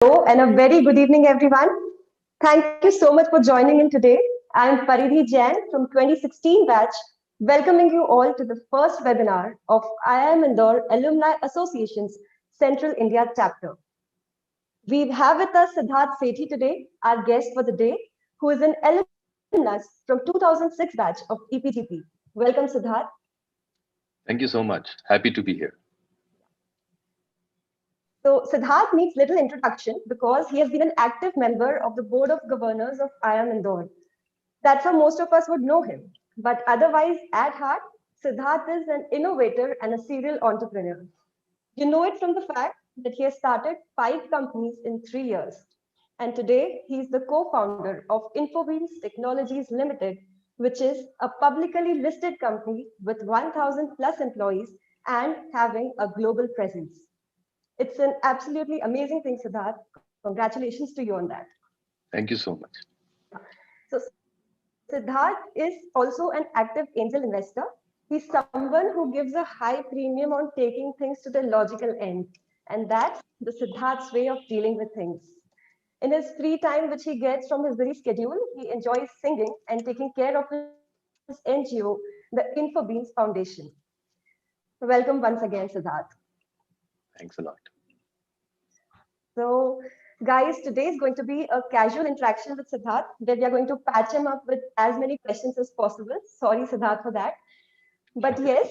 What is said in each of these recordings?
Hello and a very good evening, everyone. Thank you so much for joining in today. I am Paridhi Jain from 2016 batch, welcoming you all to the first webinar of IIM Indore Alumni Association's Central India chapter. We have with us Siddharth Sethi today, our guest for the day, who is an alumnus from 2006 batch of EPGP. Welcome, Siddharth. Thank you so much. Happy to be here. So Siddharth needs little introduction because he has been an active member of the Board of Governors of IIM Indore. That's how most of us would know him. But otherwise, at heart, Siddharth is an innovator and a serial entrepreneur. You know it from the fact that he has started 5 companies in 3 years. And today, he is the co-founder of Infobeams Technologies Limited, which is a publicly listed company with 1,000 plus employees and having a global presence. It's an absolutely amazing thing, Siddharth. Congratulations to you on that. Thank you so much. So Siddharth is also an active angel investor. He's someone who gives a high premium on taking things to the logical end. And that's the Siddharth's way of dealing with things. In his free time, which he gets from his busy schedule, he enjoys singing and taking care of his NGO, the Infobeams Foundation. Welcome once again, Siddharth. Thanks a lot. So, guys, today is going to be a casual interaction with Siddharth, where we are going to patch him up with as many questions as possible. Sorry, Siddharth, for that. But yes,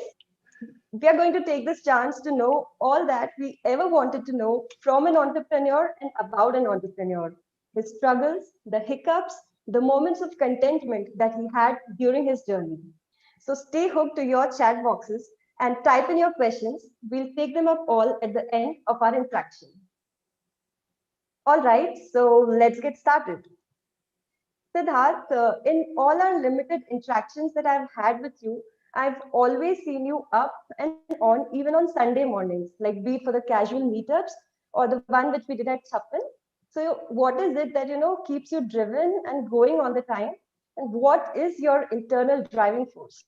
we are going to take this chance to know all that we ever wanted to know from an entrepreneur and about an entrepreneur. His struggles, the hiccups, the moments of contentment that he had during his journey. So stay hooked to your chat boxes and type in your questions. We'll take them up all at the end of our interaction. All right, so let's get started. Siddharth, in all our limited interactions that I've had with you, I've always seen you up and on, even on Sunday mornings, like be it for the casual meetups or the one which we did at Chappan. So, what is it that keeps you driven and going all the time? And what is your internal driving force?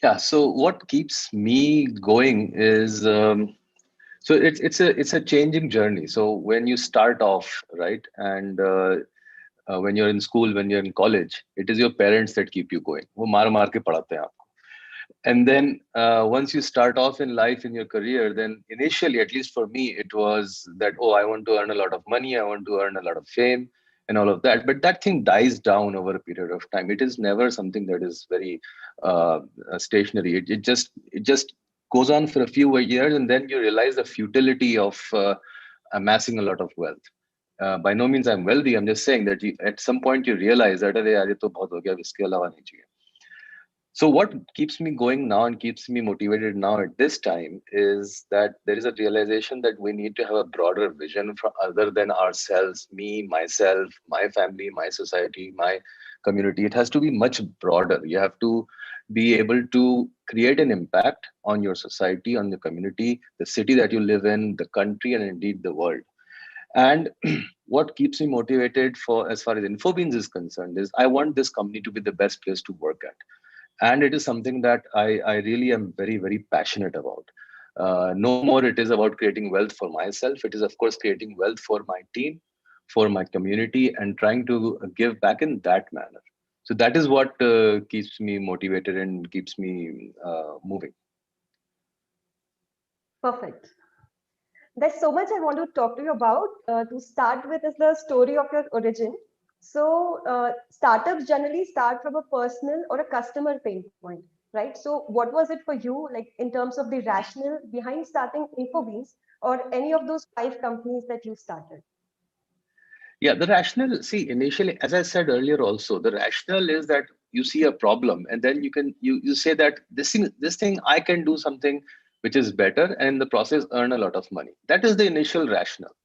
Yeah. So what keeps me going is so it's a changing journey. So when you start off, right, and when you're in school, when you're in college, it is your parents that keep you going. वो मार मार के पढ़ाते हैं आपको. And then once you start off in life, in your career, then initially, at least for me, it was that, oh, I want to earn a lot of money, I want to earn a lot of fame and all of that. But that thing dies down over a period of time. It is never something that is very stationary. It just goes on for a few years, and then you realize the futility of amassing a lot of wealth. By no means I'm wealthy. I'm just saying that at some point you realize that अरे यार ये तो बहुत हो गया, अब इसके अलावा नहीं चाहिए. So what keeps me going now and keeps me motivated now at this time is that there is a realization that we need to have a broader vision for other than ourselves, me, myself, my family, my society, my community. It has to be much broader. You have to be able to create an impact on your society, on the community, the city that you live in, the country, and indeed the world. And what keeps me motivated for as far as Infobeans is concerned is I want this company to be the best place to work at, and it is something that I really am very, very passionate about. No more it is about creating wealth for myself. It is, of course, creating wealth for my team, for my community, and trying to give back in that manner. So that is what keeps me motivated and keeps me moving. Perfect. There's so much I want to talk to you about. To start with is the story of your origin. So startups generally start from a personal or a customer pain point, right? So what was it for you, like in terms of the rationale behind starting Infobeams or any of those 5 companies that you started? Yeah, the rationale, see, initially, as I said earlier also, the rationale is that you see a problem and then you say that this thing I can do something which is better, and in the process earn a lot of money. That is the initial rationale.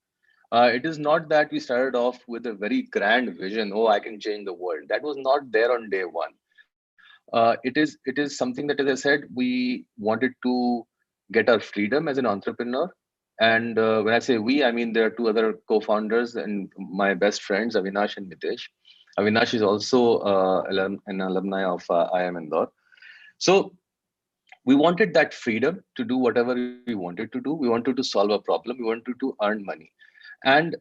It is not that we started off with a very grand vision, oh, I can change the world. That was not there on day one. It is something that, as I said, we wanted to get our freedom as an entrepreneur. And when I say we, I mean there are 2 other co-founders and my best friends, Avinash and Mitesh. Avinash is also an alumni of IIM Indore. So we wanted that freedom to do whatever we wanted to do. We wanted to solve a problem. We wanted to earn money. And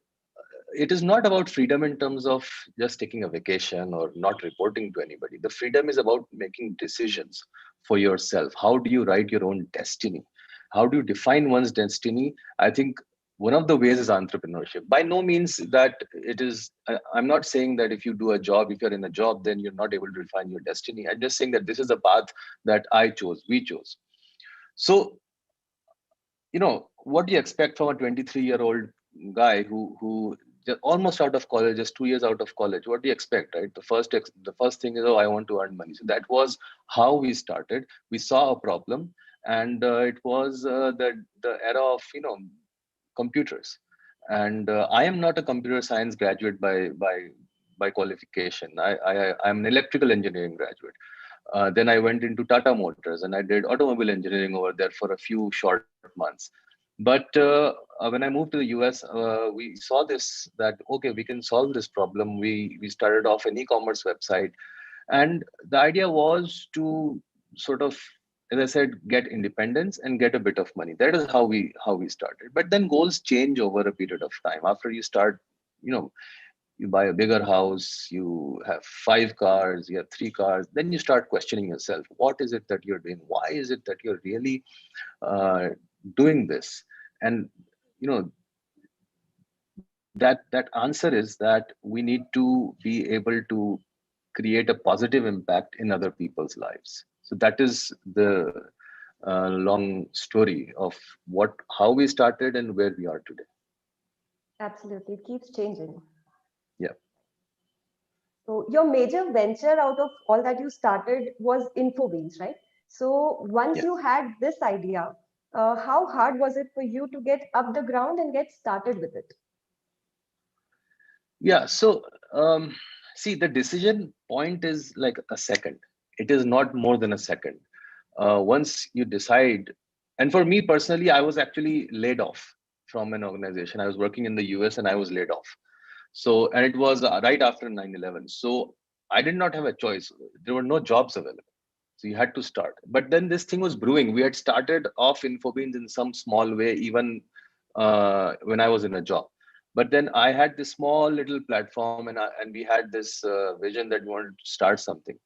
it is not about freedom in terms of just taking a vacation or not reporting to anybody. The freedom is about making decisions for yourself. How do you write your own destiny? How do you define one's destiny? I think one of the ways is entrepreneurship. By no means that it is, I'm not saying that if you do a job, if you're in a job, then you're not able to define your destiny. I'm just saying that this is the path that I chose, we chose. So, what do you expect from a 23-year-old guy who just almost out of college, just 2 years out of college? What do you expect, right? The first thing is, oh, I want to earn money. So that was how we started. We saw a problem, and it was the era of computers. And I am not a computer science graduate by qualification. I'm an electrical engineering graduate. Then I went into Tata Motors and I did automobile engineering over there for a few short months. But when I moved to the US, we saw this that okay, we can solve this problem. We started off an e-commerce website, and the idea was to sort of, as I said, get independence and get a bit of money. That is how we started. But then goals change over a period of time. After you start, you know, you buy a bigger house, you have 5 cars, you have 3 cars, then you start questioning yourself. What is it that you're doing? Why is it that you're really uh, doing this? And you know that answer is that we need to be able to create a positive impact in other people's lives. So that is the long story of how we started and where we are today. Absolutely. It keeps changing. Yeah. So your major venture out of all that you started was Infobeans, right? So once Yeah. you had this idea, how hard was it for you to get up the ground and get started with it? Yeah. So, see, the decision point is like a second. It is not more than a second. Once you decide, and for me personally, I was actually laid off from an organization. I was working in the US and I was laid off. So, and it was right after 9/11. So I did not have a choice. There were no jobs available. So you had to start. But then this thing was brewing. We had started off Infobeans in some small way, even when I was in a job. But then I had this small little platform, and we had this vision that we wanted to start something.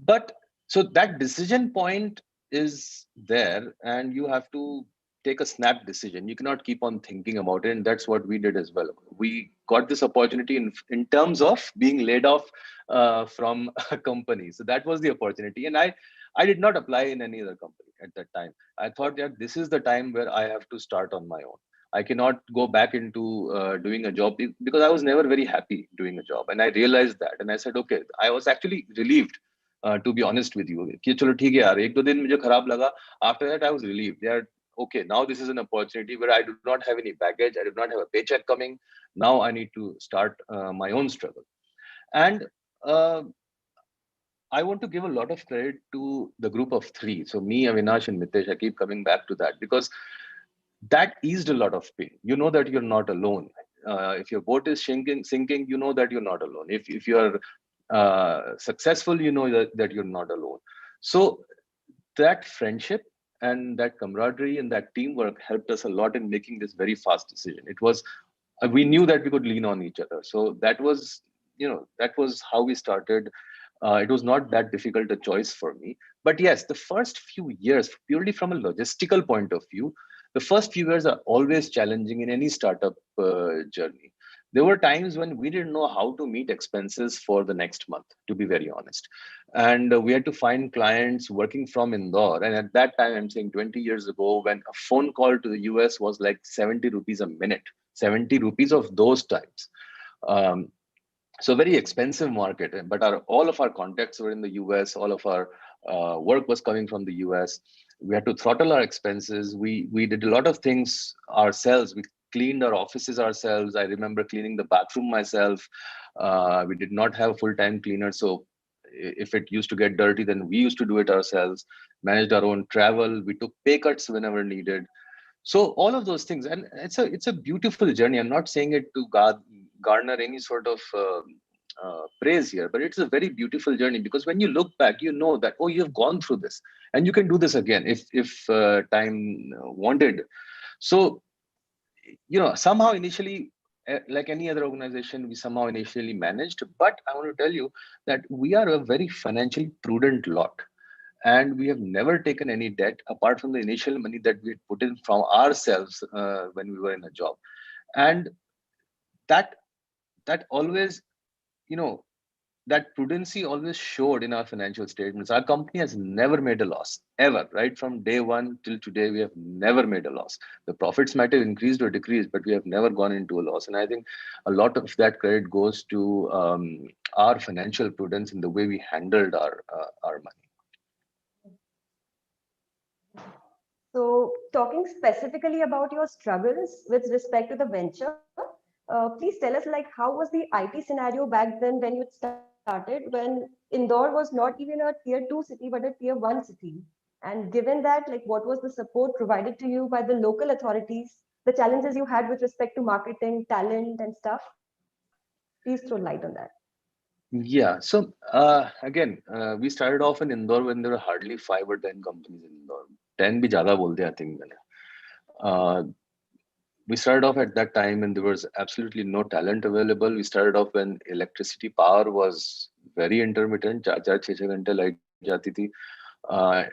But so that decision point is there, and you have to take a snap decision. You cannot keep on thinking about it, and that's what we did as well. We got this opportunity in terms of being laid off from a company. So that was the opportunity, and I did not apply in any other company at that time. I thought that this is the time where I have to start on my own. I cannot go back into doing a job because I was never very happy doing a job, and I realized that. And I said, okay, I was actually relieved, to be honest with you, कि चलो ठीक है यार, एक दो दिन मुझे खराब लगा. After that, I was relieved. Yeah, okay, now this is an opportunity where I do not have any baggage. I do not have a paycheck coming. Now I need to start my own struggle. And uh, I want to give a lot of credit to the group of three. So me, Avinash, and Mitesh. I keep coming back to that because that eased a lot of pain. You know that you're not alone. If your boat is sinking, you know that you're not alone. If you're successful, you know that you're not alone. So that friendship and that camaraderie and that teamwork helped us a lot in making this very fast decision. It was we knew that we could lean on each other. So that was how we started. It was not that difficult a choice for me. But yes, the first few years, purely from a logistical point of view, the first few years are always challenging in any startup journey. There were times when we didn't know how to meet expenses for the next month, to be very honest. And we had to find clients working from Indore. And at that time, I'm saying 20 years ago, when a phone call to the US was like 70 rupees a minute, 70 rupees of those times. Um, so very expensive market, but all of our contacts were in the US. All of our work was coming from the US. We had to throttle our expenses. We did a lot of things ourselves. We cleaned our offices ourselves. I remember cleaning the bathroom myself. We did not have a full-time cleaner, so if it used to get dirty, then we used to do it ourselves. Managed our own travel. We took pay cuts whenever needed. So all of those things, and it's a beautiful journey. I'm not saying it to garner any sort of praise here, but it's a very beautiful journey, because when you look back, you know that, oh, you've gone through this and you can do this again if time wanted. So, somehow initially, like any other organization, we somehow initially managed. But I want to tell you that we are a very financially prudent lot, and we have never taken any debt apart from the initial money that we had put in from ourselves when we were in a job. And that that always, you know that prudency always showed in our financial statements. Our company has never made a loss ever, right? From day one till today, we have never made a loss. The profits might have increased or decreased, but we have never gone into a loss. And I think a lot of that credit goes to our financial prudence in the way we handled our money. So, talking specifically about your struggles with respect to the venture, please tell us, like, how was the IT scenario back then when you started, when Indore was not even a tier 2 city, but a tier 1 city? And given that, like, what was the support provided to you by the local authorities, the challenges you had with respect to marketing, talent, and stuff? Please throw light on that. Yeah. So again, we started off in Indore when there were hardly 5 or 10 companies in Indore. 10 bhi zyada bolte, I think. Uh, we started off at that time and there was absolutely no talent available. We started off when electricity power was very intermittent. 4-4, 6-6 घंटे light जाती थी. Uh,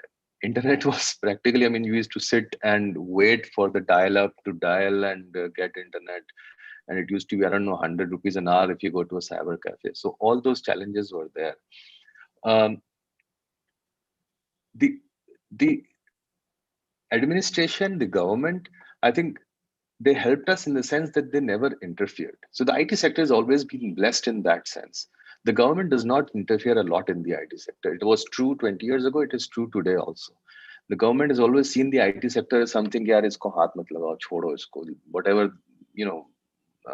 Internet was practically, I mean, you used to sit and wait for the dial up to dial and get internet. And it used to be, I don't know, 100 rupees an hour if you go to a cyber cafe. So all those challenges were there. Um, the the administration, the government, I think they helped us in the sense that they never interfered. So the IT sector has always been blessed in that sense. The government does not interfere a lot in the IT sector. It was true 20 years ago. It is true today also. The government has always seen the IT sector as something, yaar, isko haath mat lagao, chodo isko. Whatever,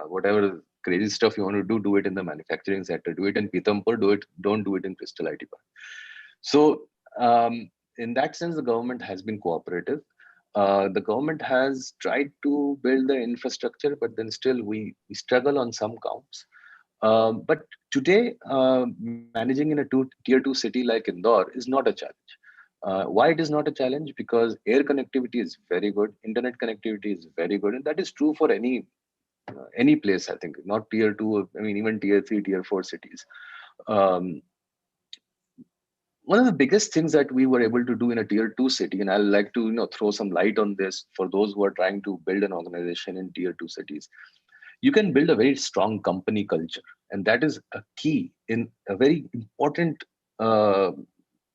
whatever crazy stuff you want to do it in the manufacturing sector. Do it in Pitampur, don't do it in Crystal IT Park. So in that sense, the government has been cooperative. The government has tried to build the infrastructure, but then still we struggle on some counts. But today, managing in a tier 2 city like Indore is not a challenge. Why it is not a challenge? Because air connectivity is very good, internet connectivity is very good, and that is true for any place. I think not tier 2. I mean, even tier 3, tier 4 cities. Um, One of the biggest things that we were able to do in a tier 2 city, and I'd like to throw some light on this for those who are trying to build an organization in tier 2 cities. You can build a very strong company culture, and that is a key in a very important uh,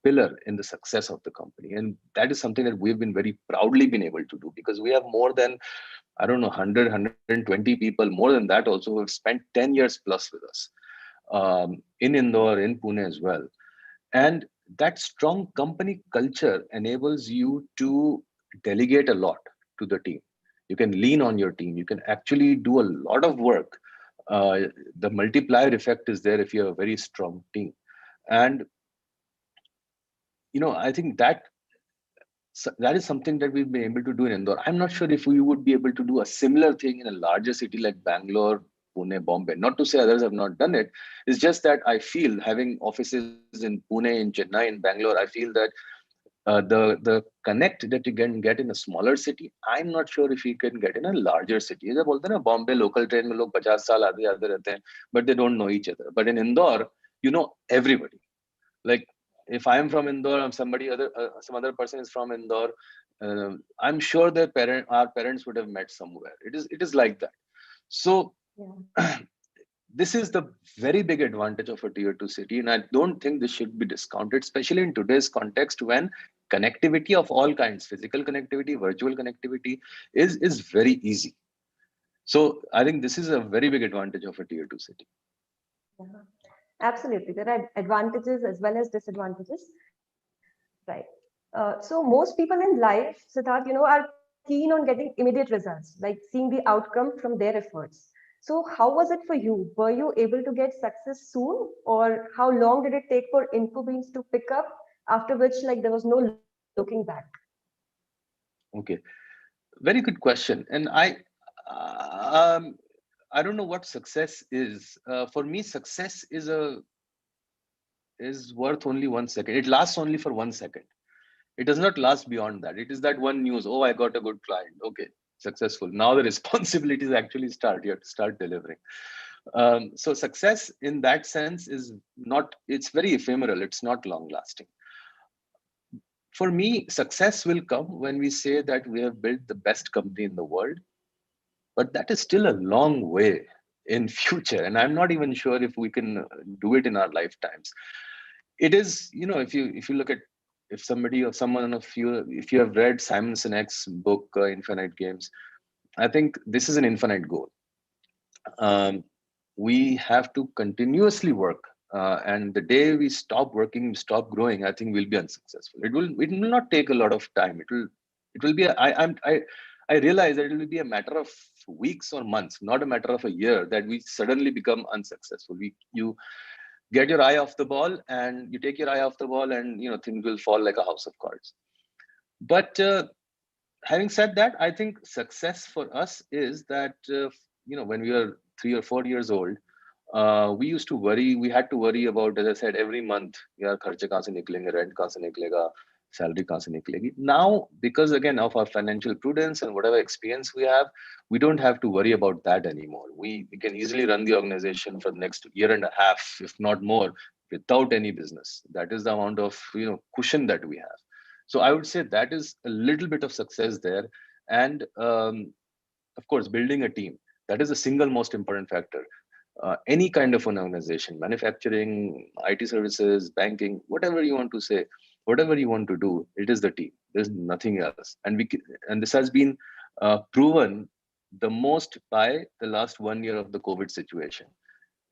pillar in the success of the company. And that is something that we've been very proudly been able to do, because we have more than, I don't know, 120 people, more than that also, who have spent 10 years plus with us in Indore, in Pune as well. And that strong company culture enables you to delegate a lot to the team. You can lean on your team. You can actually do a lot of work. Uh, the multiplier effect is there if you have a very strong team. And I think that is something that we've been able to do in Indore. I'm not sure if we would be able to do a similar thing in a larger city like Bangalore, Pune, Bombay. Not to say others have not done it. It's just that I feel, having offices in Pune, in Chennai, in Bangalore, I feel that the connect that you can get in a smaller city, I'm not sure if you can get in a larger city. जैसे बोलते हैं ना, Bombay local train में लोग 50 साल आते आते रहते हैं, but they don't know each other. But in Indore, you know everybody. Like, if I'm from Indore, some other person is from Indore, I'm sure our parents would have met somewhere. It is like that. So Yeah. this is the very big advantage of a tier 2 city, and I don't think this should be discounted, especially in today's context when connectivity of all kinds, physical connectivity, virtual connectivity, is very easy. So I think this is a very big advantage of a tier 2 city. Yeah. Absolutely. There are advantages as well as disadvantages. Right. So most people in life, Siddharth, are keen on getting immediate results, like seeing the outcome from their efforts. So how was it for you? Were you able to get success soon, or how long did it take for Infobeams to pick up? After which, like, there was no looking back. Okay, very good question. And I, um, I don't know what success is. For me, success is worth only 1 second. It lasts only for 1 second. It does not last beyond that. It is that one news. Oh, I got a good client. Okay, successful. Now the responsibilities actually start. You have to start delivering. So success in that sense is not. It's very ephemeral. It's not long lasting. For me, success will come when we say that we have built the best company in the world, but that is still a long way in future, and I'm not even sure if we can do it in our lifetimes. It is, if you look at, if somebody or someone of you, if you have read Simon Sinek's book, Infinite Games, I think this is an infinite goal. um, we have to continuously work, and the day we stop working, stop growing, I think we'll be unsuccessful. It will not take a lot of time. It will be I realize that it will be a matter of weeks or months, not a matter of a year, that we suddenly become unsuccessful. You get your eye off the ball, and you take your eye off the ball, and things will fall like a house of cards. But having said that, I think success for us is that when we were 3 or 4 years old, we used to worry. We had to worry about, as I said, every month, यार खर्चे कहाँ से निकलेंगे, rent कहाँ से निकलेगा, salary कहाँ से निकलेगी. Now, because again of our financial prudence and whatever experience we don't have to worry about that anymore. We can easily run the organization for the next year and a half, if not more, without any business. That is the amount of cushion that we have. So I would say that is a little bit of success there. And of course, building a team, that is the single most important factor. Any kind of an organization, manufacturing, IT services, banking, whatever you want to say, whatever you want to do, it is the team. There's nothing else. And this has been proven the most by the last 1 year of the COVID situation.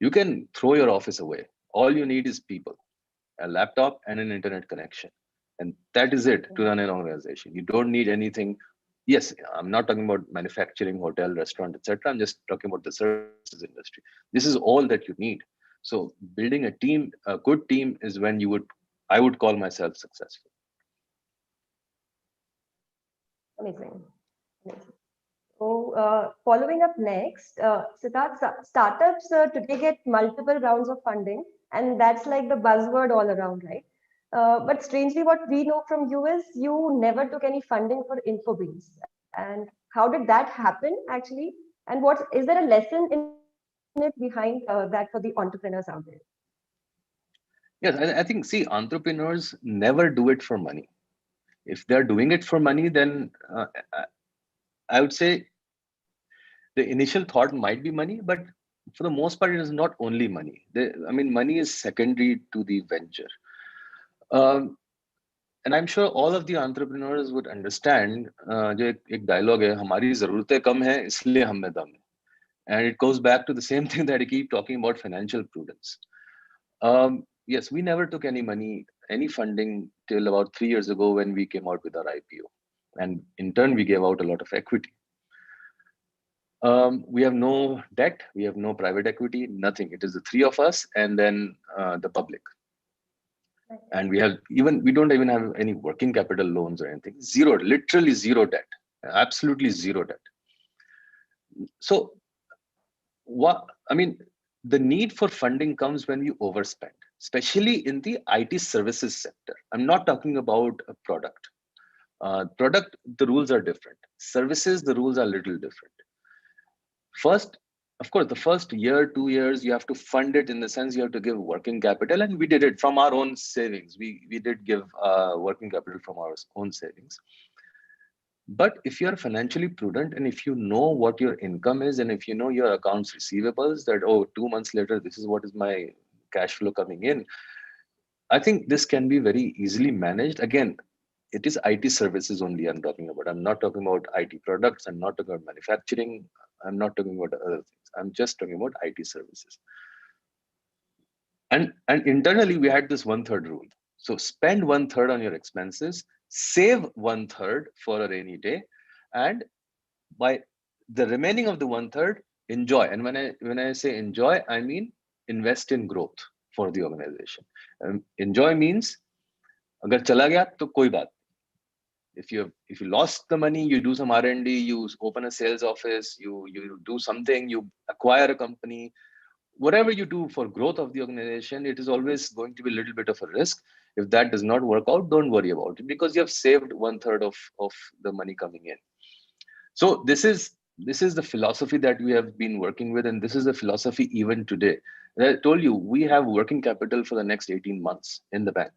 You can throw your office away. All you need is people, a laptop, and an internet connection. And that is it to run an organization. You don't need anything. Yes, I'm not talking about manufacturing, hotel, restaurant, etc. I'm just talking about the services industry. This is all that you need. So building a team, a good team, is when I would call myself successful. Amazing. Amazing. So, following up next, Siddharth, startups today get multiple rounds of funding, and that's like the buzzword all around, right? But strangely, what we know from you is you never took any funding for Infobeans. And how did that happen, actually? And what is there a lesson in it behind that for the entrepreneurs out there? Yes, I think, see, entrepreneurs never do it for money. If they're doing it for money, then I would say the initial thought might be money, but for the most part, it is not only money. Money is secondary to the venture. Um, and I'm sure all of the entrepreneurs would understand जो एक dialogue है, हमारी ज़रूरतें कम हैं इसलिए हम में दम है. And it goes back to the same thing that I keep talking about, financial prudence. Yes, we never took any money, any funding till about 3 years ago when we came out with our IPO. And in turn, we gave out a lot of equity. We have no debt, we have no private equity, nothing. It is the three of us and then the public. And we don't even have any working capital loans or anything. Zero, literally zero debt, absolutely zero debt. So the need for funding comes when you overspend, especially in the IT services sector. I'm not talking about a product. Product, the rules are different. Services, the rules are a little different. First, of course, the first year, 2 years, you have to fund it, in the sense you have to give working capital, and we did it from our own savings. We did give working capital from our own savings. But if you're financially prudent, and if you know what your income is, and if you know your accounts receivables, that, oh, 2 months later, this is what is my cash flow coming in, I think this can be very easily managed. Again, it is IT services only I'm talking about. I'm not talking about IT products. I'm not talking about manufacturing. I'm not talking about other things. I'm just talking about IT services. And internally, we had this 1/3 rule. So spend 1/3 on your expenses, save 1/3 for a rainy day, and by the remaining of the 1/3, enjoy. And when I say enjoy, I mean invest in growth for the organization. Enjoy means, अगर चला गया तो कोई बात. If you lost the money, you do some R&D, you open a sales office, you do something, you acquire a company, whatever you do for growth of the organization, it is always going to be a little bit of a risk. If that does not work out, don't worry about it, because you have saved 1/3 of the money coming in. So this is the philosophy that we have been working with, and this is the philosophy even today. I told you, we have working capital for the next 18 months in the bank,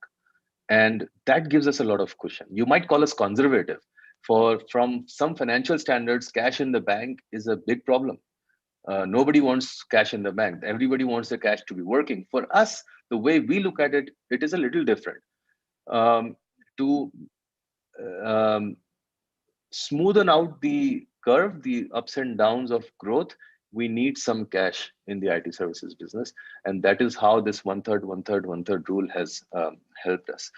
and that gives us a lot of cushion. You might call us conservative. From some financial standards, cash in the bank is a big problem. Nobody wants cash in the bank. Everybody wants the cash to be working. For us, the way we look at it, it is a little different. To um, smoothen out the curve, the ups and downs of growth, we need some cash in the IT services business, and that is how this 1/3, 1/3, 1/3 rule has helped us.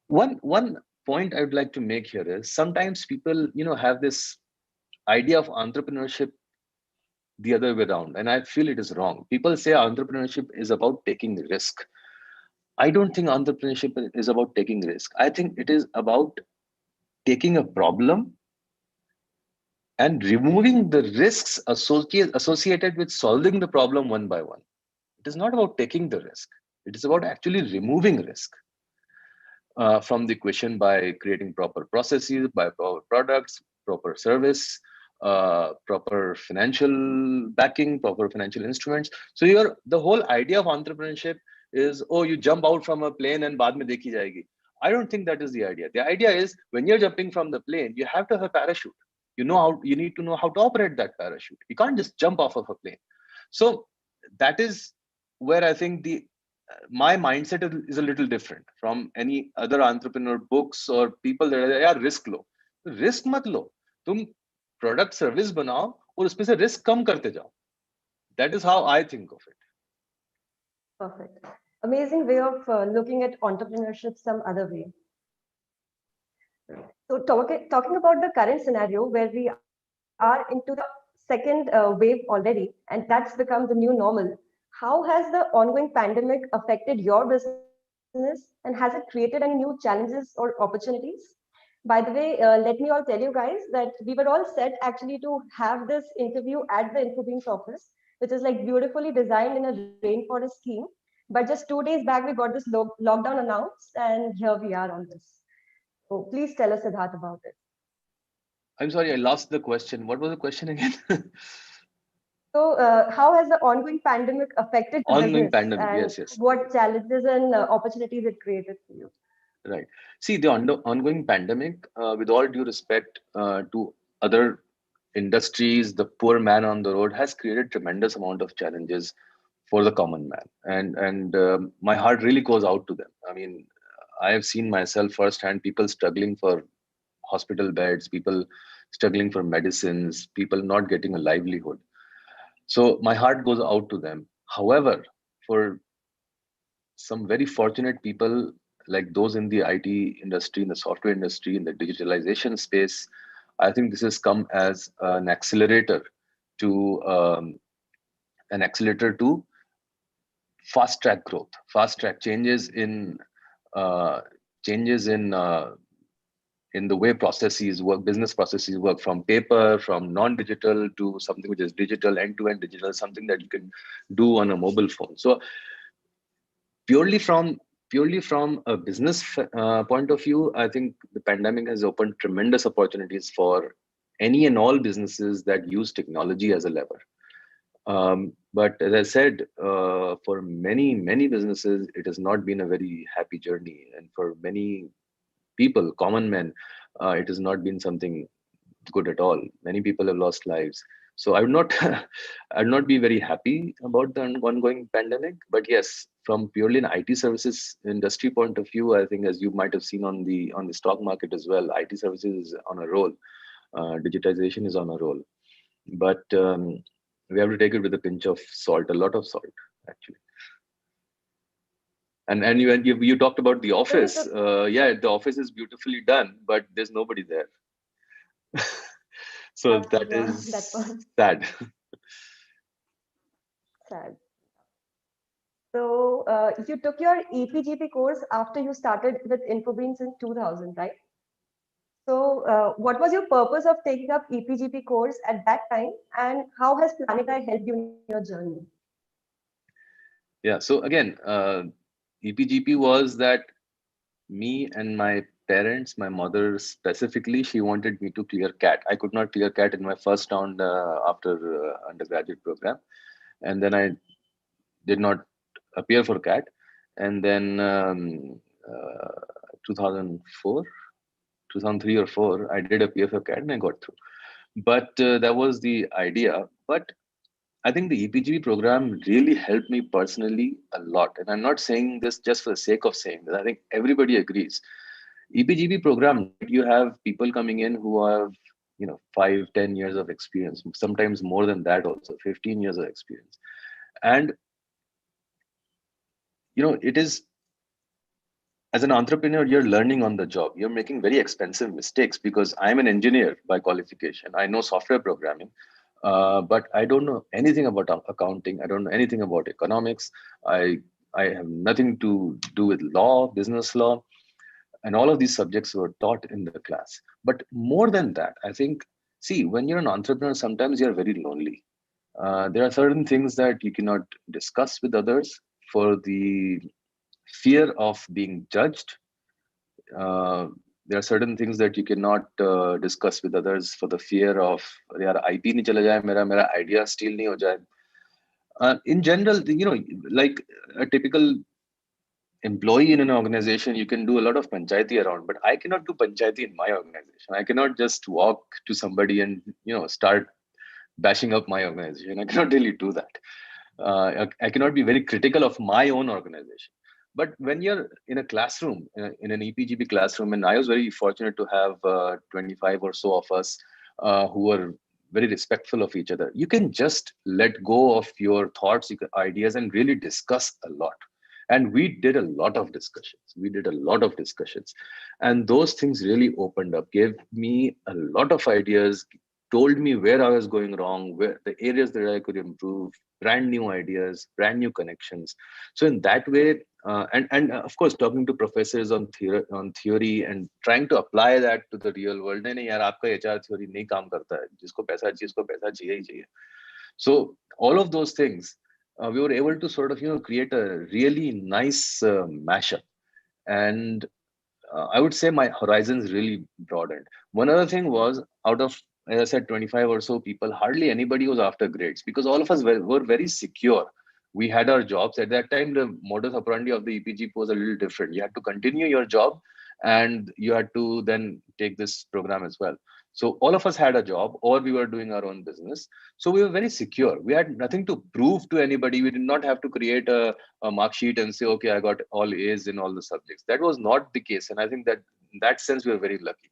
One point I would like to make here is, sometimes people, have this idea of entrepreneurship the other way around, and I feel it is wrong. People say entrepreneurship is about taking risk. I don't think entrepreneurship is about taking risk. I think it is about taking a problem and removing the risks associated with solving the problem one by one. It is not about taking the risk. It is about actually removing risk from the equation by creating proper processes, by proper products, proper service, proper financial backing, proper financial instruments. So the whole idea of entrepreneurship is, oh, you jump out from a plane and baad mein dekhi jayegi. I don't think that is the idea. The idea is, when you're jumping from the plane, you have to have a parachute. You need to know how to operate that parachute. You can't just jump off of a plane. So that is where I think my mindset is a little different from any other entrepreneur books or people that are, यार risk लो. Risk मत लो. तुम product service बनाओ और उसमें से risk कम करते जाओ. That is how I think of it. Perfect. Amazing way of looking at entrepreneurship some other way. So talking about the current scenario where we are into the second wave already, and that's become the new normal. How has the ongoing pandemic affected your business, and has it created any new challenges or opportunities? By the way, let me all tell you guys that we were all set actually to have this interview at the Infobeams office, which is like beautifully designed in a rainforest scheme. But just 2 days back, we got this lockdown announced, and here we are on this. So please tell us, Siddharth, about it. I'm sorry, I lost the question. What was the question again? So, how has the ongoing pandemic affected the Ongoing business, pandemic, and yes. what challenges and opportunities it created for you? Right. See, the ongoing pandemic, with all due respect to other industries, the poor man on the road has created tremendous amount of challenges for the common man, and my heart really goes out to them. I mean, I have seen myself firsthand, people struggling for hospital beds, people struggling for medicines, people not getting a livelihood. So my heart goes out to them. However, for some very fortunate people, like those in the IT industry, in the software industry, in the digitalization space, I think this has come as an accelerator to fast track growth, fast track uh, changes in the way processes work, business processes work, from paper, from non-digital to something which is digital, end-to-end digital, something that you can do on a mobile phone. So purely from a business point of view, I think the pandemic has opened tremendous opportunities for any and all businesses that use technology as a lever. But as I said, for many businesses, it has not been a very happy journey, and for many people, common men, it has not been something good at all. Many people have lost lives. So I would not, I would not be very happy about the ongoing pandemic. But yes, from purely an IT services industry point of view, I think, as you might have seen on the stock market as well, IT services is on a roll. Digitization is on a roll. But we have to take it with a pinch of salt, a lot of salt, actually. And you talked about the office. Yeah, the office is beautifully done, but there's nobody there. So that is sad. Sad. So you took your EPGP course after you started with Infobeams in 2000, right? So, what was your purpose of taking up EPGP course at that time, and how has Planet Eye helped you in your journey? Yeah. So again, EPGP was that me and my parents, my mother specifically, she wanted me to clear CAT. I could not clear CAT in my first round after undergraduate program, and then I did not appear for CAT, and then 2004, 2003 or 4, I did appear for CAT and I got through. But that was the idea. But I think the EPGB program really helped me personally a lot. And I'm not saying this just for the sake of saying this. I think everybody agrees. EPGB program, you have people coming in who have, 5, 10 years of experience, sometimes more than that also, 15 years of experience. And, it is, as an entrepreneur, you're learning on the job. You're making very expensive mistakes because I'm an engineer by qualification. I know software programming, but I don't know anything about accounting. I don't know anything about economics. I I have nothing to do with law, business law, and all of these subjects were taught in the class. But more than that, I think, see, when you're an entrepreneur, sometimes you're very lonely. There are certain things that you cannot discuss with others for the fear of being judged. There are certain things that you cannot discuss with others for the fear of यार IP नहीं चला जाए मेरा idea steal नहीं हो जाए. In general, like a typical employee in an organization, you can do a lot of panchayati around, but I cannot do panchayati in my organization. I cannot just walk to somebody and start bashing up my organization. I cannot really do that. I cannot be very critical of my own organization. But when you're in a classroom, in an EPGB classroom, and I was very fortunate to have 25 or so of us who were very respectful of each other, you can just let go of your thoughts, ideas, and really discuss a lot. And we did a lot of discussions. And those things really opened up, gave me a lot of ideas, told me where I was going wrong, where the areas that I could improve, brand new ideas, brand new connections. So in that way, and of course, talking to professors on theory and trying to apply that to the real world. नहीं नहीं यार आपका HR theory नहीं काम करता है. जिसको पैसा चाहिए ही चाहिए. So all of those things, we were able to sort of create a really nice mashup. And I would say my horizons really broadened. One other thing was, out of, as I said, 25 or so people, hardly anybody was after grades because all of us were very secure. We had our jobs. At that time, the modus operandi of the EPG was a little different. You had to continue your job and you had to then take this program as well. So all of us had a job or we were doing our own business. So we were very secure. We had nothing to prove to anybody. We did not have to create a mark sheet and say, okay, I got all A's in all the subjects. That was not the case. And I think that in that sense, we were very lucky.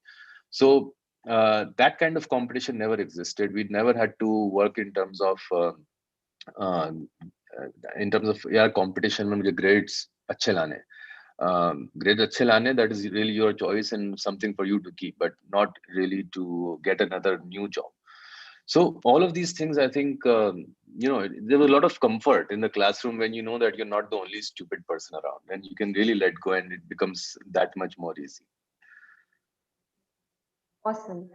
So that kind of competition never existed. We never had to work in terms of uh, yeah, competition में मुझे grades अच्छे लाने. Grades अच्छे लाने, that is really your choice and something for you to keep, but not really to get another new job. So all of these things, I think, there was a lot of comfort in the classroom when you know that you're not the only stupid person around, and you can really let go, and it becomes that much more easy. Awesome.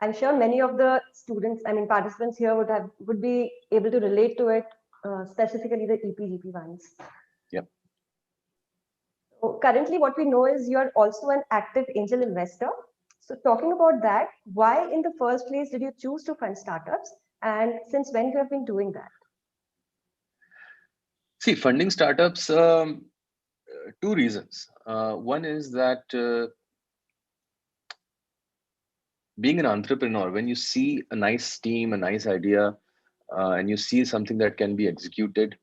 I'm sure many of the students, participants here would be able to relate to it, specifically the EPGP ones. Yep. So currently, what we know is you're also an active angel investor. So talking about that, why in the first place did you choose to fund startups, and since when you have been doing that? See, funding startups, two reasons. One is that being an entrepreneur, when you see a nice team, a nice idea, and you see something that can be executed,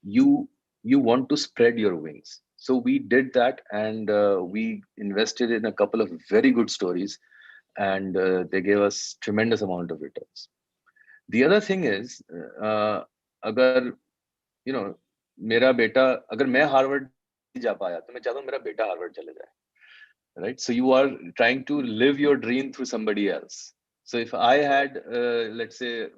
you want to spread your wings. So we did that, and we invested in a couple of very good stories, and they gave us tremendous amount of returns. The other thing is, अगर मेरा बेटा, अगर मैं Harvard जा पाया तो मैं चाहता हूँ मेरा बेटा हार्वर्ड चले जाए. Right? So you are trying to live your dream through somebody else. So if I had, let's say,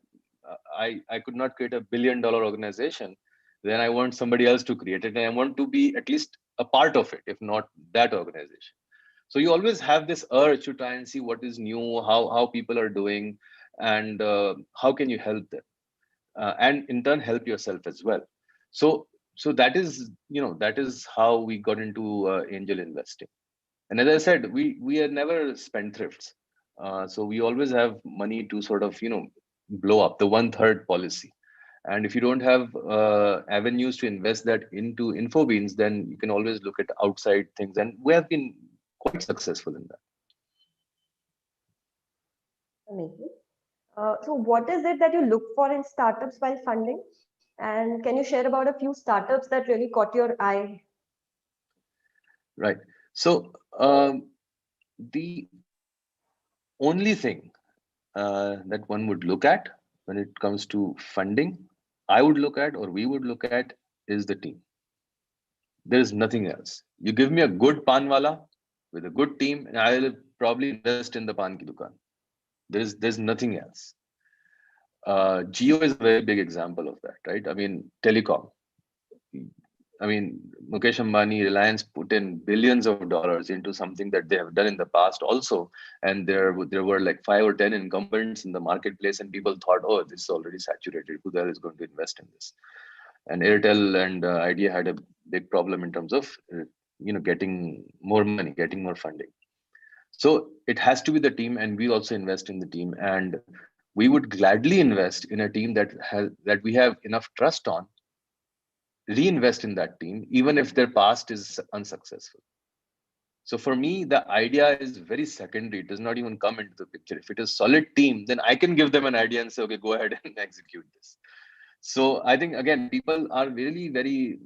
I could not create $1 billion organization, then I want somebody else to create it, and I want to be at least a part of it, if not that organization. So you always have this urge to try and see what is new, how people are doing, and how can you help them, and in turn help yourself as well. So that is, that is how we got into angel investing. And as I said, we are never spendthrifts. So we always have money to sort of, blow up the 1/3 policy. And if you don't have avenues to invest that into Infobeans, then you can always look at outside things. And we have been quite successful in that. Amazing. So what is it that you look for in startups while funding? And can you share about a few startups that really caught your eye? Right. So the only thing that one would look at when it comes to funding, I would look at, or we would look at, is the team. There is nothing else. You give me a good panwala with a good team, and I will probably invest in the pan ki dukan. There's nothing else. Geo is a very big example of that, right? I mean, telecom. I mean, Mukesh Ambani, Reliance put in billions of dollars into something that they have done in the past also, and there were like 5 or 10 incumbents in the marketplace, and people thought, oh, this is already saturated. Who the hell is going to invest in this? And Airtel and Idea had a big problem in terms of getting more money, getting more funding. So it has to be the team, and we also invest in the team, and we would gladly invest in a team that we have enough trust on, reinvest in that team, even if their past is unsuccessful. So for me, the idea is very secondary. It does not even come into the picture. If it is solid team, then I can give them an idea and say, okay, go ahead and execute this. So I think, again, people are really very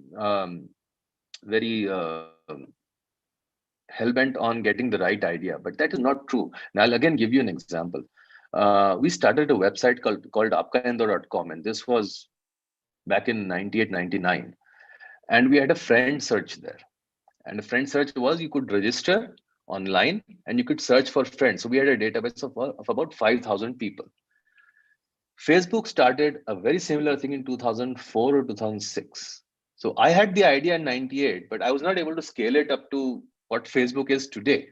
hell-bent on getting the right idea, but that is not true. And I'll again give you an example. We started a website called aapkaindo.com, and this was back in 98, 99. And we had a friend search there. And the friend search was, you could register online and you could search for friends. So we had a database of about 5,000 people. Facebook started a very similar thing in 2004 or 2006. So I had the idea in 98, but I was not able to scale it up to what Facebook is today.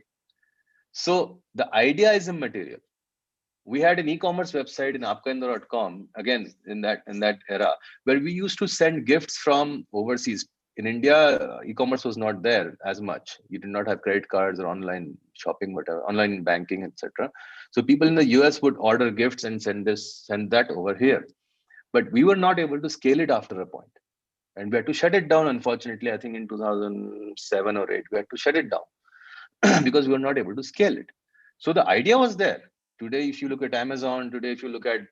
So the idea is immaterial. We had an e-commerce website in aapkaindo.com, again, in that era, where we used to send gifts from overseas. In India, e-commerce was not there as much. You did not have credit cards or online shopping, whatever, online banking, etc. So people in the US would order gifts and send that over here. But we were not able to scale it after a point. And we had to shut it down, unfortunately. I think in 2007 or 8, we had to shut it down because we were not able to scale it. So the idea was there. Today, if you look at Amazon, today, if you look at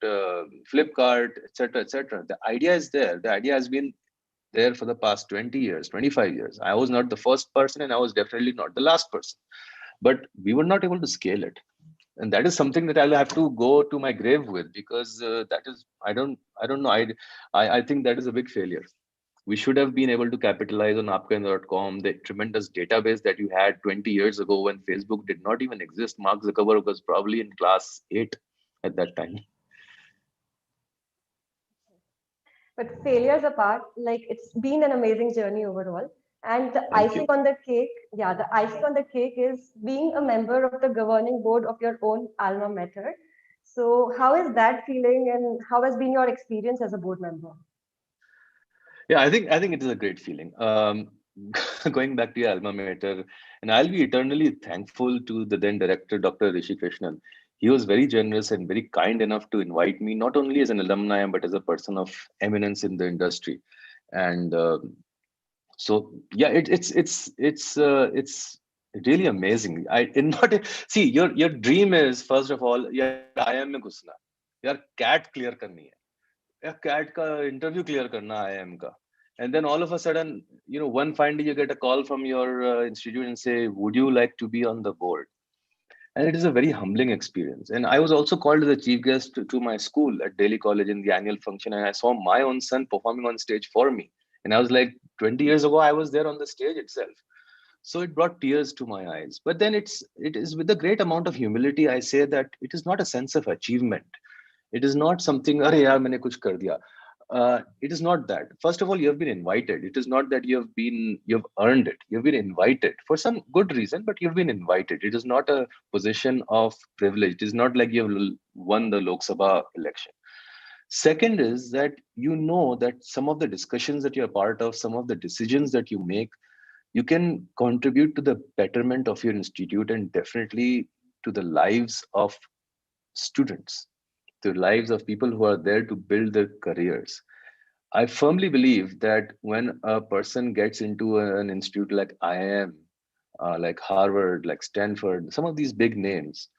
Flipkart, etc., the idea is there. The idea has been there for the past 20 years, 25 years. I was not the first person, and I was definitely not the last person. But we were not able to scale it. And that is something that I'll have to go to my grave with, because that is, I don't know. I think that is a big failure. We should have been able to capitalize on aapkaindo.com, the tremendous database that you had 20 years ago when Facebook did not even exist. Mark Zuckerberg was probably in class 8 at that time. But failures apart, like it's been an amazing journey overall. And the icing on the cake, yeah, the icing on the cake is being a member of the governing board of your own alma mater. So how is that feeling, and how has been your experience as a board member? Yeah, I think it is a great feeling. Going back to your alma mater, and I'll be eternally thankful to the then director, Dr. Rishi Krishnan. He was very generous and very kind enough to invite me, not only as an alumni, but as a person of eminence in the industry. And so, yeah, it's really amazing. I in not see your dream is, first of all, yeah, IIM में घुसना, यार CAT clear करनी है, या CAT का interview clear करना IIM का. And then all of a sudden, one fine day you get a call from your institute and say, would you like to be on the board? And it is a very humbling experience. And I was also called as a chief guest to my school at Delhi College in the annual function. And I saw my own son performing on stage for me. And I was like, 20 years ago, I was there on the stage itself. So it brought tears to my eyes. But then it is with a great amount of humility, I say that it is not a sense of achievement. It is not something, "Arey yaar, maine kuch kar diya." It is not that. First of all, you have been invited. It is not that you've earned it. You've been invited for some good reason, but you've been invited. It is not a position of privilege. It is not like you've won the Lok Sabha election. Second is that you know that some of the discussions that you're part of, some of the decisions that you make, you can contribute to the betterment of your institute and definitely to the lives of students, to the lives of people who are there to build their careers. I firmly believe that when a person gets into an institute like IIM, like Harvard, like Stanford, some of these big names,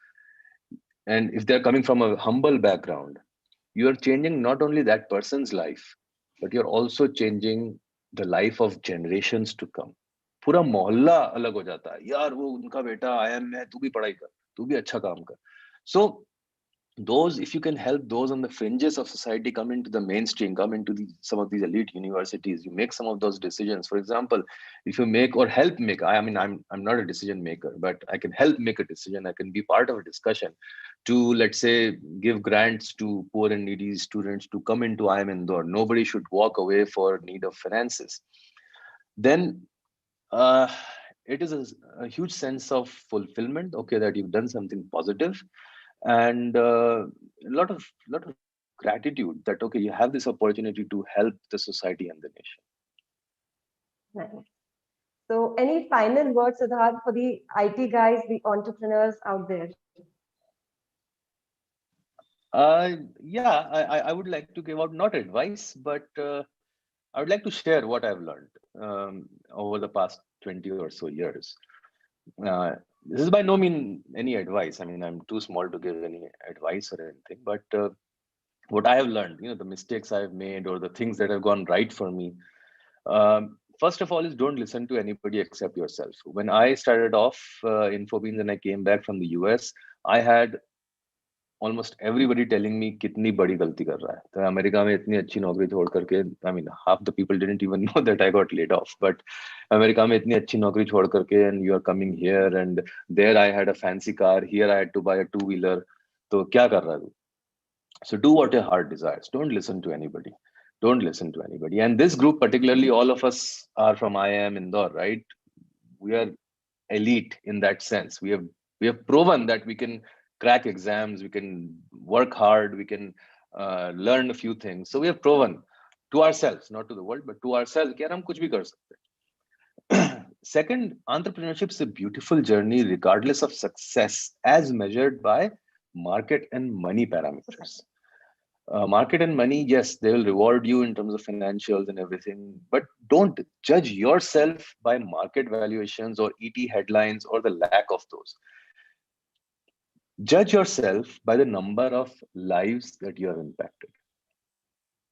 and if they're coming from a humble background, you are changing not only that person's life, but you're also changing the life of generations to come. पूरा मोहल्ला अलग हो जाता है यार, वो उनका बेटा आईएम में है, तू भी पढ़ाई कर, तू भी अच्छा काम कर. So those, if you can help those on the fringes of society come into the mainstream, come into some of these elite universities, you make some of those decisions. For example, if you make or help make, I mean, I'm not a decision maker, but I can help make a decision. I can be part of a discussion to, let's say, give grants to poor and needy students to come into IIM Indore. Nobody should walk away for need of finances. Then uh, it is a huge sense of fulfillment, okay, that you've done something positive, and a lot of gratitude that, okay, you have this opportunity to help the society and the nation. Nice. So, any final words, Siddharth, for the IT guys, the entrepreneurs out there? Yeah, I would like to give out not advice, but I would like to share what I've learned over the past 20 or so years. uh, this is by no mean any advice. I mean, I'm too small to give any advice or anything, but what I have learned, the mistakes I've made or the things that have gone right for me. First of all, is don't listen to anybody except yourself. When I started off Infobeans and I came back from the US, I had almost everybody telling me कितनी बड़ी गलती कर रहा है, तो America में इतनी अच्छी नौकरी छोड़ करके, I mean, half the people didn't even know that I got laid off, but America में इतनी अच्छी नौकरी छोड़ करके, and you are coming here, and there I had a fancy car, here I had to buy a two-wheeler, तो क्या कर रहा है तू? So do what your heart desires. Don't listen to anybody. Don't listen to anybody. And this group, particularly, all of us are from IIM Indore, right? We are elite in that sense. We have proven that we can crack exams, we can work hard, we can learn a few things. So we have proven to ourselves, not to the world, but to ourselves, कि यार हम कुछ भी कर सकते हैं. Second, entrepreneurship is a beautiful journey, regardless of success, as measured by market and money parameters. Market and money, yes, they will reward you in terms of financials and everything, but don't judge yourself by market valuations or ET headlines or the lack of those. Judge yourself by the number of lives that you have impacted.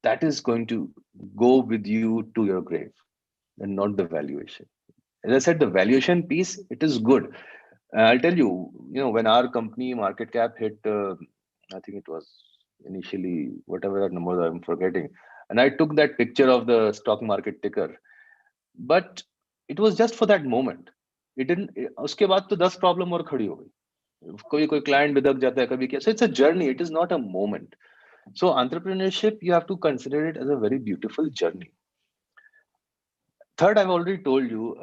That is going to go with you to your grave, and not the valuation. As I said, the valuation piece, it is good. I'll tell you, when our company market cap hit, I think it was initially whatever number I'm forgetting, and I took that picture of the stock market ticker, but it was just for that moment. It didn't. उसके बाद तो 10 problem और खड़ी हो गई. कोई client बिदक जाता है कभी क्या. So it's a journey. It is not a moment. So entrepreneurship, you have to consider it as a very beautiful journey. Third, I've already told you.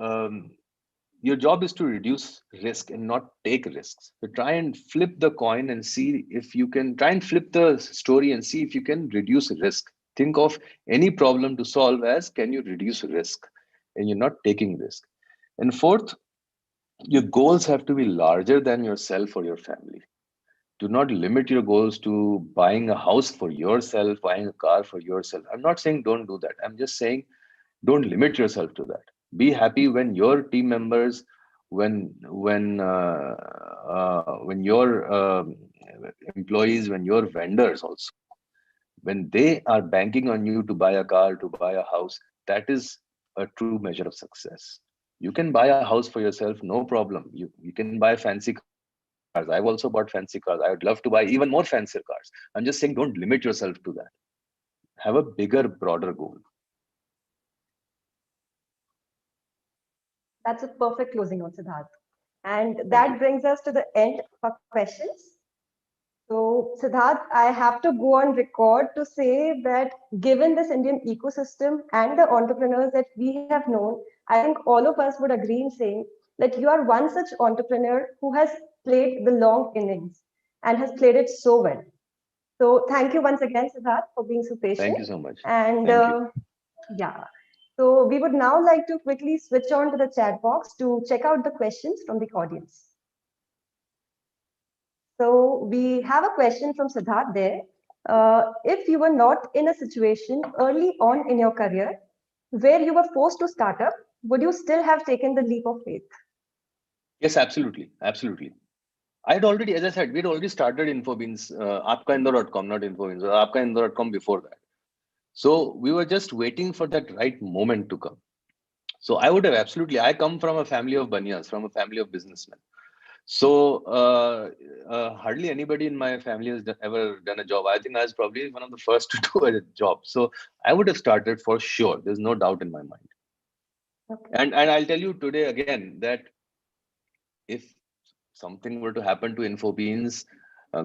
Your job is to reduce risk and not take risks. So try and flip the coin and see if you can try and flip the story and see if you can reduce risk. Think of any problem to solve as, can you reduce risk? And you're not taking risk. And fourth, your goals have to be larger than yourself or your family. Do not limit your goals to buying a house for yourself, buying a car for yourself. I'm not saying don't do that. I'm just saying don't limit yourself to that. Be happy when your team members, when your employees, when your vendors also, when they are banking on you to buy a car, to buy a house, that is a true measure of success. You can buy a house for yourself, no problem. You can buy fancy cars. I've also bought fancy cars. I would love to buy even more fancier cars. I'm just saying don't limit yourself to that. Have a bigger, broader goal. That's a perfect closing note, Siddharth. And that brings us to the end of our questions. So, Siddharth, I have to go on record to say that given this Indian ecosystem and the entrepreneurs that we have known, I think all of us would agree in saying that you are one such entrepreneur who has played the long innings and has played it so well. So, thank you once again, Siddharth, for being so Thank patient. you so much. And Thank you. yeah, so we would now like to quickly switch on to the chat box to check out the questions from the audience. So we have a question from Siddharth there. If you were not in a situation early on in your career where you were forced to start up, would you still have taken the leap of faith? Yes, absolutely. Absolutely. I had already, as I said, we'd already started Infobeans, aapkaindore.com, not Infobeans, aapkaindore.com before that. So we were just waiting for that right moment to come. So I would have absolutely, I come from a family of banyas, from a family of businessmen. So hardly anybody in my family has ever done a job. I think I was probably one of the first to do a job. So I would have started for sure. There's no doubt in my mind. Okay. And I'll tell you today again that if something were to happen to Infobeans,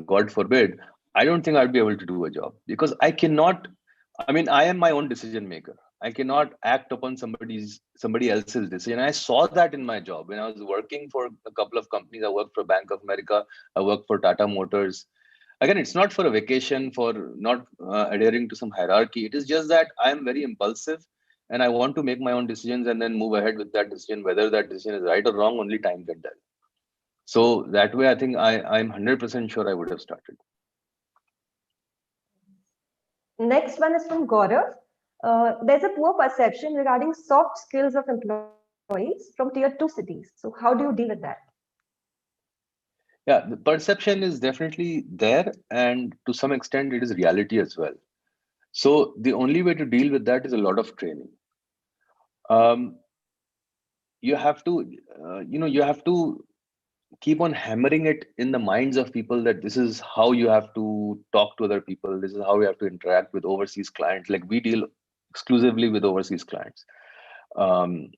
God forbid, I don't think I'd be able to do a job because I cannot. I mean, I am my own decision maker. I cannot act upon somebody else's decision. I saw that in my job when I was working for a couple of companies. I worked for Bank of America. I worked for Tata Motors. Again, it's not for a vacation, for not adhering to some hierarchy. It is just that I am very impulsive and I want to make my own decisions and then move ahead with that decision. Whether that decision is right or wrong, only time can tell. So that way, I think I'm 100% sure I would have started. Next one is from Gaurav. There's a poor perception regarding soft skills of employees from tier 2 cities. So how do you deal with that? Yeah, the perception is definitely there, and to some extent, it is reality as well. So the only way to deal with that is a lot of training. Um, you have to, you have to keep on hammering it in the minds of people that this is how you have to talk to other people. This is how you have to interact with overseas clients. Like we deal exclusively with overseas clients. Um,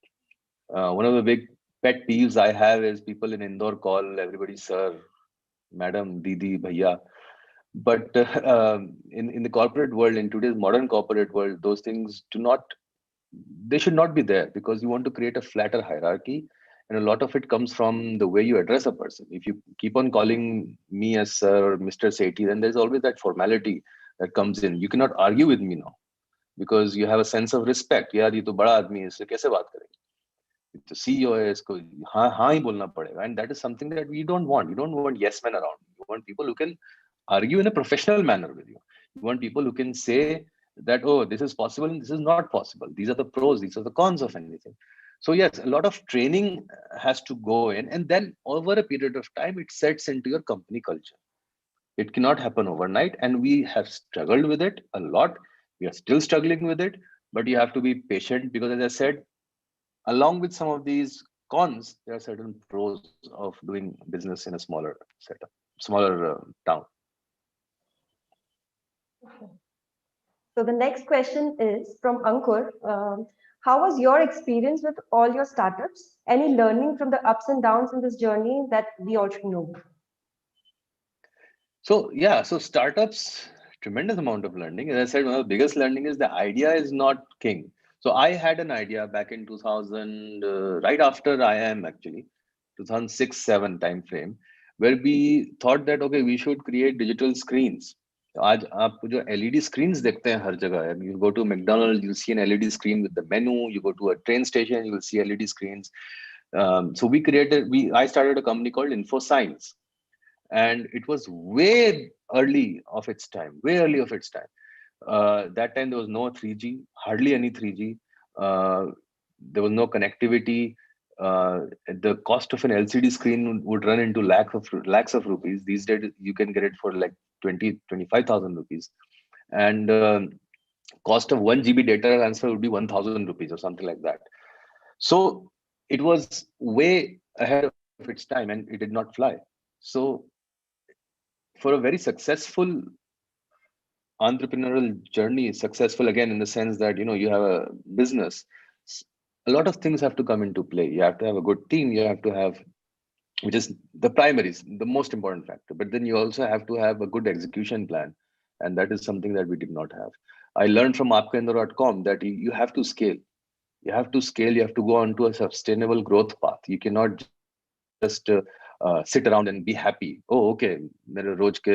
one of the big pet peeves I have is people in Indore call everybody sir, madam, didi, bhaiya. But in the corporate world, in today's modern corporate world, those things they should not be there because you want to create a flatter hierarchy. And a lot of it comes from the way you address a person. If you keep on calling me as sir or Mr. Sethi, then there's always that formality that comes in. You cannot argue with me now because you have a sense of respect. यार ये तो बड़ा आदमी है इससे कैसे बात करेंगे तो CEO है इसको हाँ हाँ ही बोलना पड़ेगा and that is something that we don't want. You don't want yes men around. You want people who can argue in a professional manner with you. You want people who can say that, oh, this is possible and this is not possible. These are the pros, these are the cons of anything. So yes, a lot of training has to go in, and then over a period of time, it sets into your company culture. It cannot happen overnight, and we have struggled with it a lot. We are still struggling with it, but you have to be patient because, as I said, along with some of these cons, there are certain pros of doing business in a smaller setup, smaller town. So the next question is from Ankur. How was your experience with all your startups? Any learning from the ups and downs in this journey that we all should know? So yeah, so startups, tremendous amount of learning. As I said, one of the biggest learning is the idea is not king. So I had an idea back in 2000, right after IIM actually, 2006-7 time frame, where we thought that okay, we should create digital screens. आज आप जो LED screens देखते हैं हर जगह, you go to McDonald's, you'll see an LED screen with the menu. You go to a train station, you will see LED screens. So I started a company called InfoScience, and it was way early of its time, way early of its time. That time there was no 3G, hardly any 3G. There was no connectivity. The cost of an LCD screen would run into lakhs of rupees. These days you can get it for like 25,000 rupees, and cost of 1 GB data transfer would be 1,000 rupees or something like that. So it was way ahead of its time, and it did not fly. So for a very successful entrepreneurial journey, successful again in the sense that you have a business, a lot of things have to come into play. You have to have a good team, you have to have which is the primaries, the most important factor. But then you also have to have a good execution plan, and that is something that we did not have. I learned from aapkaindor.com that you have to scale. You have to scale. You have to go onto a sustainable growth path. You cannot just sit around and be happy. Oh, okay, मेरे रोज के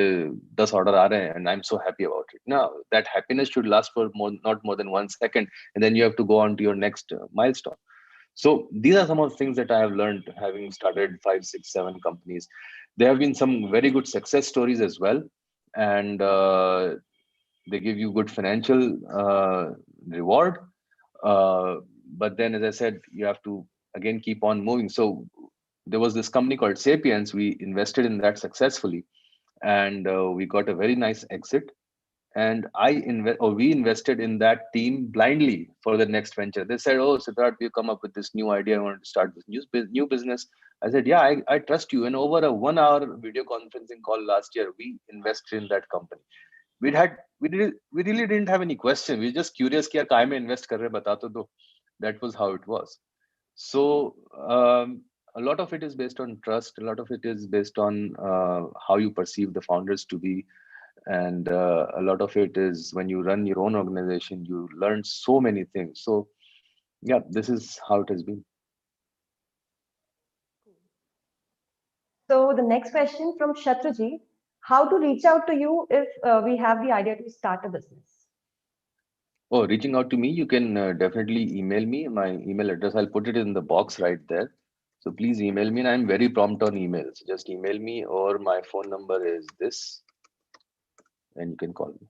10 order आ रहे हैं and I'm so happy about it. No, that happiness should last for not more than 1 second, and then you have to go on to your next milestone. So these are some of the things that I have learned having started 5, 6, 7 companies. There have been some very good success stories as well, and they give you good financial reward. Uh, but then, as I said, you have to again keep on moving. So there was this company called Sapiens. We invested in that successfully, and we got a very nice exit. And we invested in that team blindly for the next venture. They said, "Oh, Siddharth, we come up with this new idea. I want to start this new business." I said, "Yeah, I trust you." And over a 1 hour video conferencing call last year, we invested in that company. We really didn't have any question. We were just curious, कि यार काय में invest कर रहे बता तो दो. That was how it was. So a lot of it is based on trust. A lot of it is based on how you perceive the founders to be, and a lot of it is when you run your own organization, you learn so many things. So yeah, this is how it has been. So the next question from Shatraji, how to reach out to you if we have the idea to start a business? Oh, reaching out to me, you can definitely email me. My email address, I'll put it in the box right there. So please email me, and I'm very prompt on emails. Just email me, or my phone number is this, and you can call me.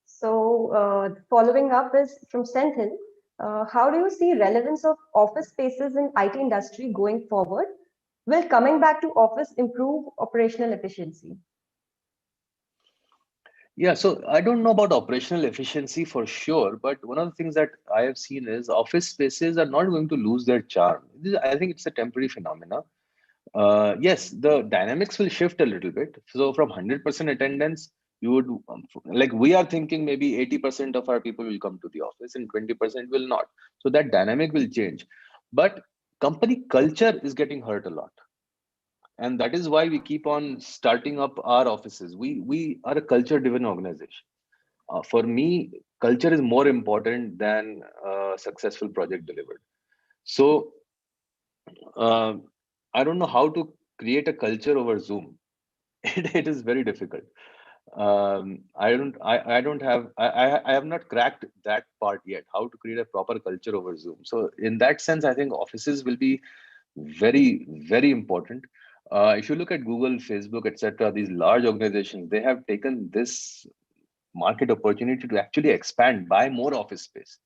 So following up is from Senthil. How do you see relevance of office spaces in IT industry going forward? Will coming back to office improve operational efficiency? Yeah, so I don't know about operational efficiency for sure, but one of the things that I have seen is office spaces are not going to lose their charm. I think it's a temporary phenomena. Yes, the dynamics will shift a little bit. So from 100% attendance, you would like we are thinking maybe 80% of our people will come to the office and 20% will not. So that dynamic will change. But company culture is getting hurt a lot, and that is why we keep on starting up our offices. We are a culture driven organization. For me, culture is more important than successful project delivered. So uh, I don't know how to create a culture over Zoom. It is very difficult. I don't have I have not cracked that part yet, how to create a proper culture over Zoom. So in that sense, I think offices will be very important. If you look at Google, Facebook, etc., these large organizations, they have taken this market opportunity to actually expand, buy more office space.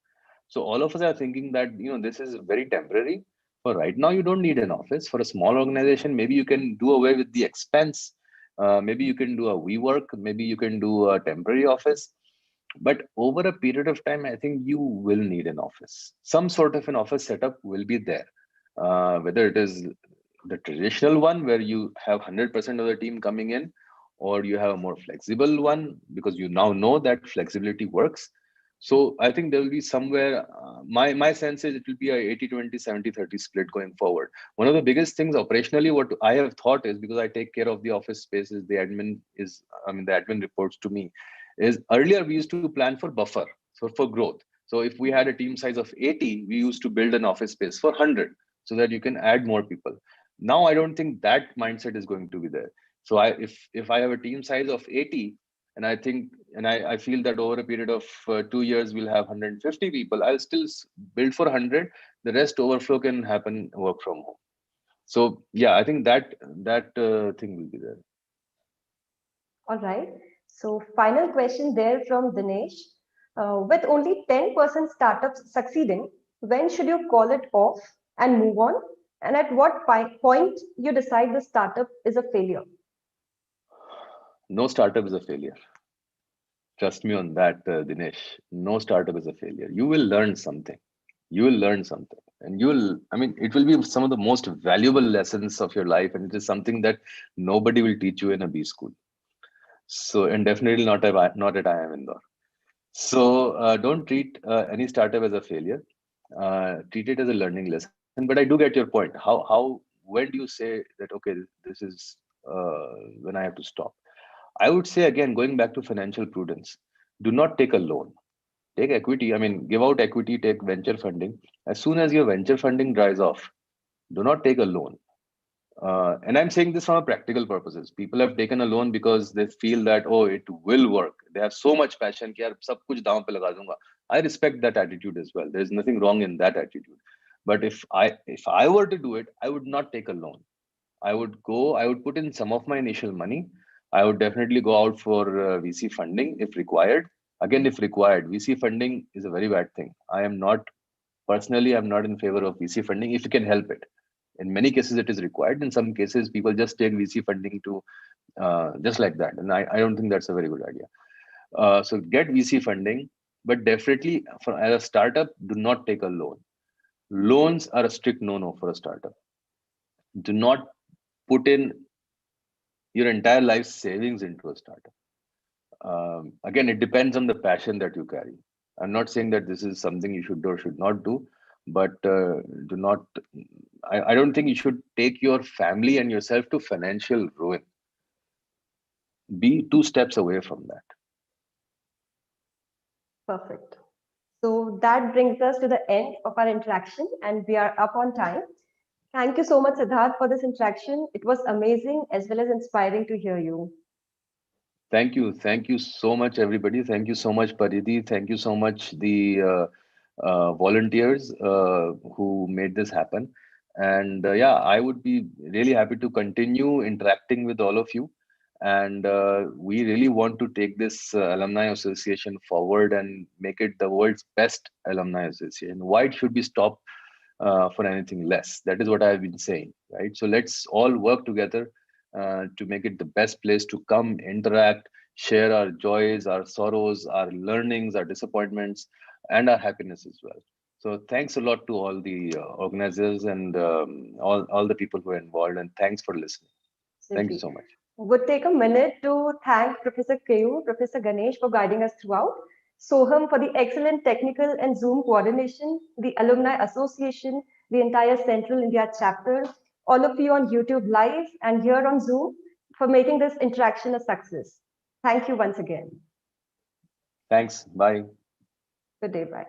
So all of us are thinking that this is very temporary. For right now, you don't need an office. For a small organization, maybe you can do away with the expense. Maybe you can do a WeWork. Maybe you can do a temporary office. But over a period of time, I think you will need an office. Some sort of an office setup will be there. Whether it is the traditional one where you have 100% of the team coming in, or you have a more flexible one because you now know that flexibility works. So I think there will be somewhere, my sense is it will be a 80-20, 70-30 split going forward. One of the biggest things operationally, what I have thought is, because I take care of the office spaces, the admin reports to me, is earlier we used to plan for buffer, so for growth. So if we had a team size of 80, we used to build an office space for 100 so that you can add more people. Now I don't think that mindset is going to be there. So if I have a team size of 80, and I feel that over a period of 2 years we'll have 150 people, I'll still build for 100. The rest overflow can happen work from home. So yeah, I think that thing will be there. All right. So final question there from Dinesh. With only 10% startups succeeding, when should you call it off and move on? And at what point you decide the startup is a failure? No startup is a failure. Trust me on that, Dinesh. No startup is a failure. You will learn something. You will learn something, and it will be some of the most valuable lessons of your life, and it is something that nobody will teach you in a B school. So, and definitely not at IIM Indore. So don't treat any startup as a failure. treat it as a learning lesson. But I do get your point. When do you say that, okay, this is when I have to stop? I would say, again, going back to financial prudence, do not take a loan. Take equity. I mean, give out equity, take venture funding. As soon as your venture funding dries off, do not take a loan. And I'm saying this from a practical purposes. People have taken a loan because they feel that, oh, it will work. They have so much passion कि यार सब कुछ दांव पे लगा दूंगा. I respect that attitude as well. There's nothing wrong in that attitude. But if I were to do it, I would not take a loan. I would put in some of my initial money. I would definitely go out for VC funding if required. Again, if required, VC funding is a very bad thing. I'm not in favor of VC funding if you can help it. In many cases, it is required. In some cases, people just take VC funding to just like that. And I don't think that's a very good idea. So get VC funding, but definitely as a startup, do not take a loan. Loans are a strict no-no for a startup. Do not put in your entire life savings into a startup. Again, it depends on the passion that you carry. I'm not saying that this is something you should do or should not do, but do not. I don't think you should take your family and yourself to financial ruin. Be 2 steps away from that. Perfect. So that brings us to the end of our interaction, and we are up on time. Thank you so much, Siddharth, for this interaction. It was amazing as well as inspiring to hear you. Thank you so much, everybody. Thank you so much, Paridi. Thank you so much, the volunteers who made this happen. And yeah, I would be really happy to continue interacting with all of you. And we really want to take this alumni association forward and make it the world's best alumni association. Why should we stop for anything less? That is what I've been saying, right? So let's all work together to make it the best place to come, interact, share our joys, our sorrows, our learnings, our disappointments, and our happiness as well. So thanks a lot to all the organizers and all the people who are involved, and thanks for listening. Thank you so much. Would take a minute to thank Professor Kayu, Professor Ganesh for guiding us throughout, Soham for the excellent technical and Zoom coordination, the Alumni Association, the entire Central India chapter, all of you on YouTube Live and here on Zoom for making this interaction a success. Thank you once again. Thanks. Bye. Good day. Bye.